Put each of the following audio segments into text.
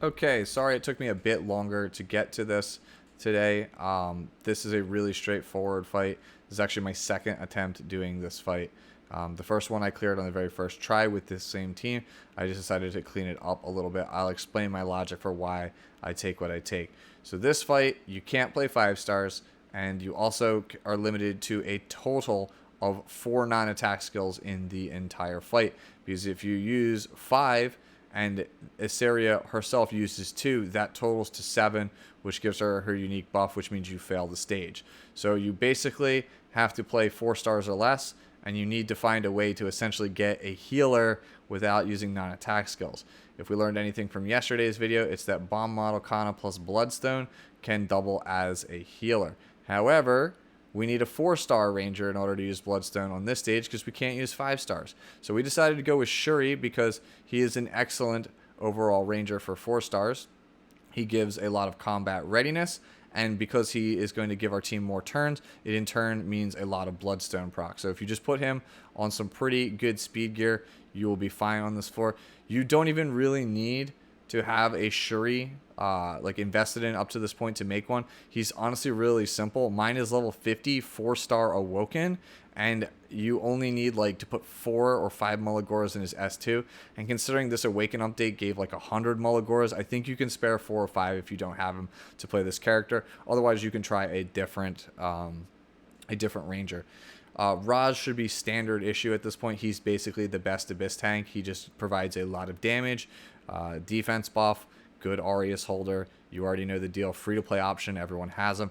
Okay, sorry it took me a bit longer to get to this today. This is a really straightforward fight. This is actually my second attempt doing this fight. The first one I cleared on the very first try with this same team. I just decided to clean it up a little bit. I'll explain my logic for why I take what I take. So this fight, you can't play 5 stars, and you also are limited to a total of 4 non-attack skills in the entire fight. Because if you use 5, and Asaria herself uses 2, that totals to 7, which gives her her unique buff, which means you fail the stage. So you basically have to play 4 stars or less, and you need to find a way to essentially get a healer without using non-attack skills. If we learned anything from yesterday's video, it's that Bomb Model Kana plus Bloodstone can double as a healer. However, we need a 4-star ranger in order to use Bloodstone on this stage because we can't use 5 stars. So we decided to go with Schuri because he is an excellent overall ranger for 4 stars. He gives a lot of combat readiness, and because he is going to give our team more turns, it in turn means a lot of Bloodstone proc. So if you just put him on some pretty good speed gear, you will be fine on this floor. You don't even really need to have a Schuri like invested in up to this point to make one. He's honestly really simple. Mine is level 50, 4-star awoken, and you only need like to put 4 or 5 Molagoras in his S2. And considering this awaken update gave like 100 Molagoras, I think you can spare 4 or 5 if you don't have him to play this character. Otherwise, you can try a different ranger. Raj should be standard issue at this point. He's basically the best Abyss tank. He just provides a lot of damage, defense buff, good Aureus holder. You already know the deal. Free to play option. Everyone has them.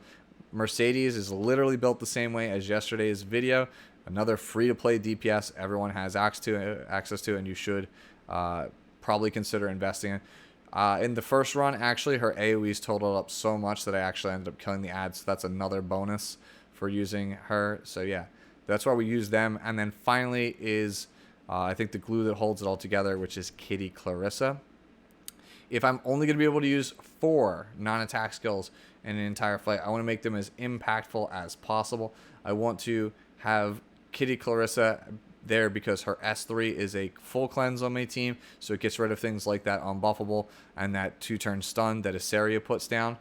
Mercedes is literally built the same way as yesterday's video. Another free to play DPS. Everyone has access to, and you should probably consider investing in. In the first run, actually, her AoEs totaled up so much that I actually ended up killing the ads. So that's another bonus for using her. So yeah, that's why we use them. And then finally is, I think, the glue that holds it all together, which is Kitty Clarissa. If I'm only going to be able to use 4 non-attack skills in an entire fight, I want to make them as impactful as possible. I want to have Kitty Clarissa there because her S3 is a full cleanse on my team, so it gets rid of things like that unbuffable and that 2-turn stun that Asaria puts down.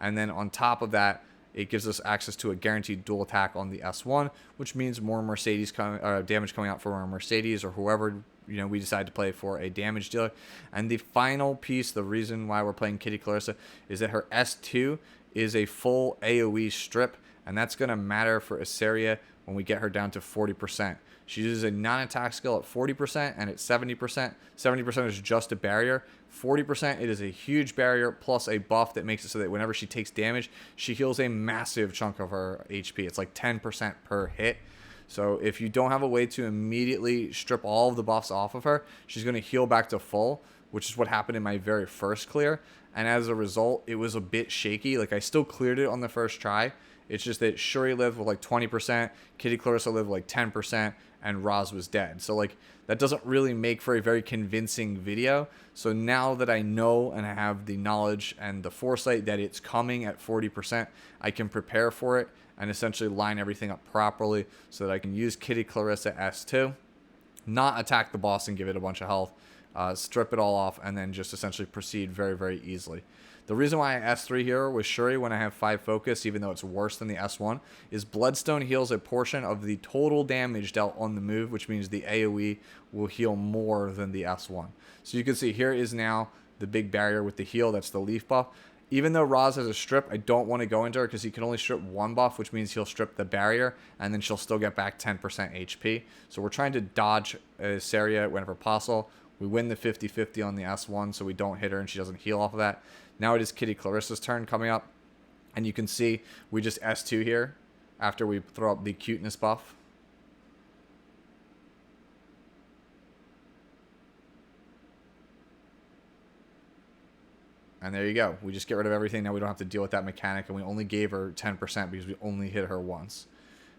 And then on top of that, it gives us access to a guaranteed dual attack on the S1, which means more Mercedes damage coming out from our Mercedes or whoever we decide to play for a damage dealer. And the final piece, the reason why we're playing Kitty Clarissa, is that her S2 is a full AoE strip, and that's going to matter for Asaria when we get her down to 40%. She uses a non-attack skill at 40% and at 70%. 70% is just a barrier. 40%, it is a huge barrier plus a buff that makes it so that whenever she takes damage, she heals a massive chunk of her HP. It's like 10% per hit. So if you don't have a way to immediately strip all of the buffs off of her, she's going to heal back to full, which is what happened in my very first clear. And as a result, it was a bit shaky. Like, I still cleared it on the first try. It's just that Schuri lived with like 20%, Kitty Clarissa lived with like 10%, and Roz was dead. So like, that doesn't really make for a very convincing video. So now that I know and I have the knowledge and the foresight that it's coming at 40%, I can prepare for it and essentially line everything up properly so that I can use Kitty Clarissa S2, not attack the boss and give it a bunch of health, strip it all off, and then just essentially proceed very, very easily. The reason why I S3 here with Schuri when I have 5 focus, even though it's worse than the S1, is Bloodstone heals a portion of the total damage dealt on the move, which means the AoE will heal more than the S1. So you can see here is now the big barrier with the heal. That's the leaf buff. Even though Roz has a strip, I don't want to go into her because he can only strip 1 buff, which means he'll strip the barrier, and then she'll still get back 10% HP. So we're trying to dodge Asaria whenever possible. We win the 50-50 on the S1, so we don't hit her and she doesn't heal off of that. Now it is Kitty Clarissa's turn coming up, and you can see we just S2 here after we throw up the cuteness buff. And there you go. We just get rid of everything. Now we don't have to deal with that mechanic, and we only gave her 10% because we only hit her once.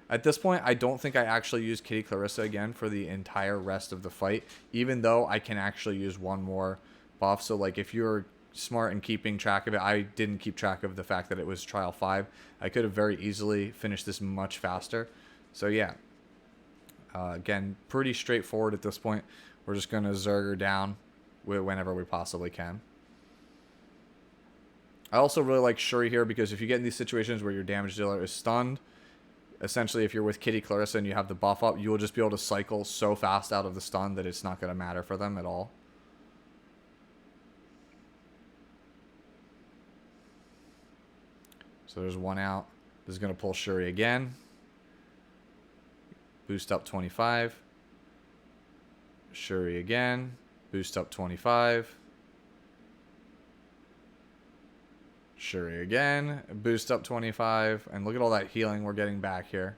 At this point, I don't think I actually use Kitty Clarissa again for the entire rest of the fight, even though I can actually use 1 more buff. So like, if you're smart in keeping track of it, I didn't keep track of the fact that it was trial 5. I could have very easily finished this much faster. So yeah, again, pretty straightforward at this point. We're just going to Zerg her down whenever we possibly can. I also really like Schuri here because if you get in these situations where your damage dealer is stunned, essentially if you're with Kitty Clarissa and you have the buff up, you will just be able to cycle so fast out of the stun that it's not going to matter for them at all. So there's one out. This is going to pull Schuri again. Boost up 25. Schuri again. Boost up 25. Schuri again. Boost up 25. And look at all that healing we're getting back here.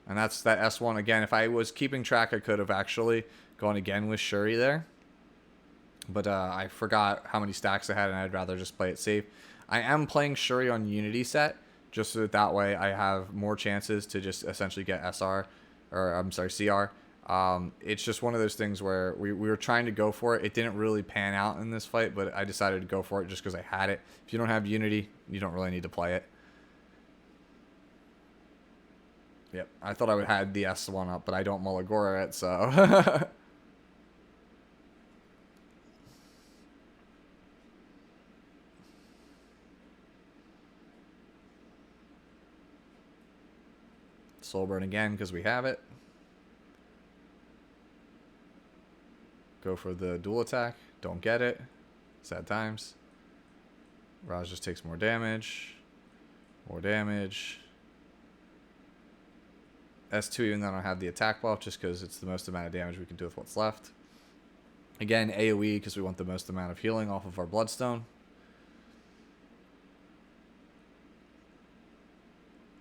And that's that S1 again. If I was keeping track, I could have actually gone again with Schuri there. But I forgot how many stacks I had, and I'd rather just play it safe. I am playing Schuri on Unity set, just so that way I have more chances to just essentially get SR, or I'm sorry, CR. It's just one of those things where we were trying to go for it. It didn't really pan out in this fight, but I decided to go for it just because I had it. If you don't have Unity, you don't really need to play it. Yep, I thought I would have had the S1 up, but I don't Molagora it, so... Soul Burn again because we have it. Go for the dual attack. Don't get it. Sad times. Raj just takes more damage. More damage. S2 even though I don't have the attack buff just because it's the most amount of damage we can do with what's left. Again, AoE because we want the most amount of healing off of our Bloodstone.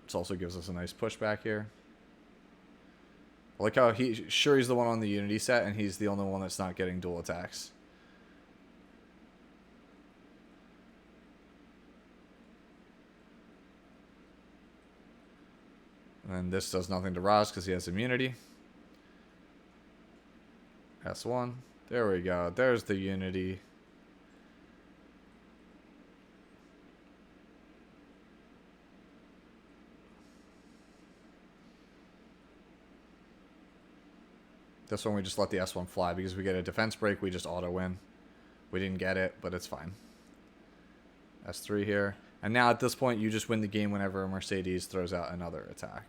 This also gives us a nice pushback here. I like how Shuri's the one on the Unity set, and he's the only one that's not getting dual attacks. And this does nothing to Raj because he has immunity. S1. There we go. There's the Unity. This one we just let the S1 fly because we get a defense break, we just auto win. We didn't get it, but it's fine. S3 here. And now at this point you just win the game whenever a Mercedes throws out another attack.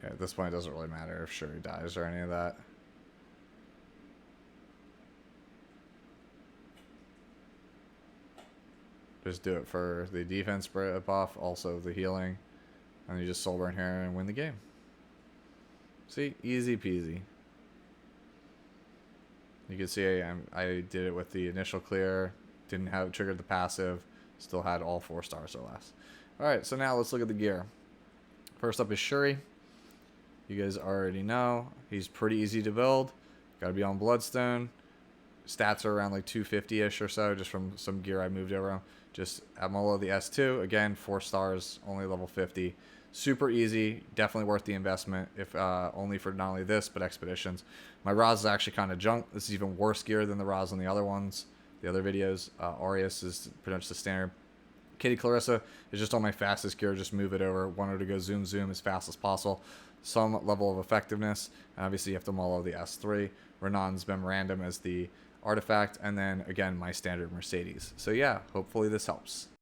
Yeah, at this point it doesn't really matter if Schuri dies or any of that. Just do it for the defense buff, also the healing. And you just soul burn here and win the game. See? Easy peasy. You can see I did it with the initial clear. Didn't have triggered the passive. Still had all 4 stars or less. Alright, so now let's look at the gear. First up is Schuri. You guys already know. He's pretty easy to build. Gotta be on Bloodstone. Stats are around like 250-ish or so, just from some gear I moved over. Just Amolo the S2. Again, 4 stars, only level 50. Super easy. Definitely worth the investment, if only for not only this, but expeditions. My Raz is actually kind of junk. This is even worse gear than the Raz on the other ones, the other videos. Aureus is pretty much the standard. Kitty Clarissa is just on my fastest gear. Just move it over. Want her to go zoom, zoom as fast as possible. Some level of effectiveness. And obviously, you have to Molo the S3. Renan's Memorandum as the artifact. And then, again, my standard Mercedes. So, yeah, hopefully this helps.